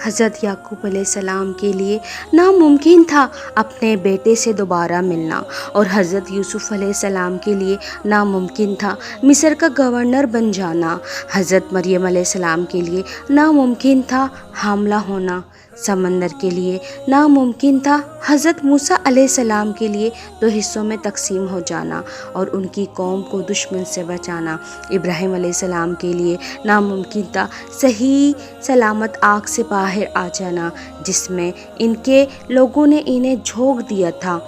حضرت یعقوب علیہ السلام کے لیے ناممکن تھا اپنے بیٹے سے دوبارہ ملنا، اور حضرت یوسف علیہ السلام کے لیے ناممکن تھا مصر کا گورنر بن جانا۔ حضرت مریم علیہ السلام کے لیے ناممکن تھا حاملہ ہونا۔ سمندر کے لیے ناممکن تھا حضرت موسیٰ علیہ السلام کے لیے 2 حصوں میں تقسیم ہو جانا اور ان کی قوم کو دشمن سے بچانا۔ ابراہیم علیہ السلام کے لیے ناممکن تھا صحیح سلامت آگ سے باہر آ جانا جس میں ان کے لوگوں نے انہیں جھونک دیا تھا۔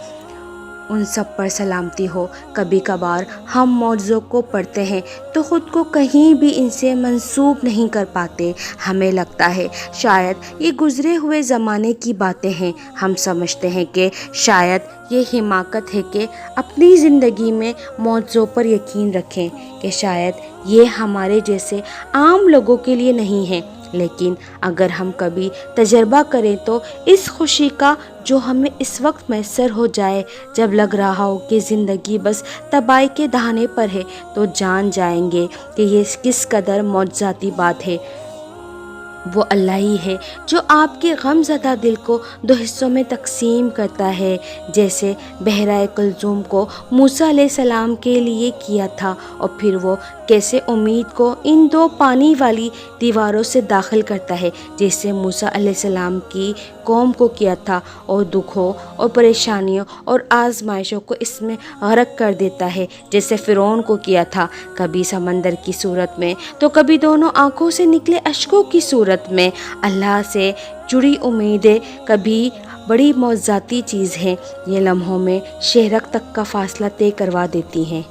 ان سب پر سلامتی ہو۔ کبھی کبھار ہم معجزوں کو پڑھتے ہیں تو خود کو کہیں بھی ان سے منسوب نہیں کر پاتے۔ ہمیں لگتا ہے شاید یہ گزرے ہوئے زمانے کی باتیں ہیں۔ ہم سمجھتے ہیں کہ شاید یہ حماقت ہے کہ اپنی زندگی میں معجزوں پر یقین رکھیں، کہ شاید یہ ہمارے جیسے عام لوگوں کے لیے نہیں ہے۔ لیکن اگر ہم کبھی تجربہ کریں تو اس خوشی کا جو ہمیں اس وقت میسر ہو جائے جب لگ رہا ہو کہ زندگی بس تباہی کے دہانے پر ہے، تو جان جائیں گے کہ یہ کس قدر معجزاتی بات ہے۔ وہ اللہ ہی ہے جو آپ کے غم زدہ دل کو 2 حصوں میں تقسیم کرتا ہے، جیسے بحیرہ کلثوم کو موسیٰ علیہ السلام کے لیے کیا تھا، اور پھر وہ کیسے امید کو ان 2 پانی والی دیواروں سے داخل کرتا ہے، جیسے موسیٰ علیہ السلام کی قوم کو کیا تھا، اور دکھوں اور پریشانیوں اور آزمائشوں کو اس میں غرق کر دیتا ہے، جیسے فرعون کو کیا تھا، کبھی سمندر کی صورت میں تو کبھی دونوں آنکھوں سے نکلے اشکوں کی صورت میں۔ اللہ سے جڑی امیدیں کبھی بڑی معجزاتی چیز ہیں، یہ لمحوں میں شہرک تک کا فاصلہ طے کروا دیتی ہیں۔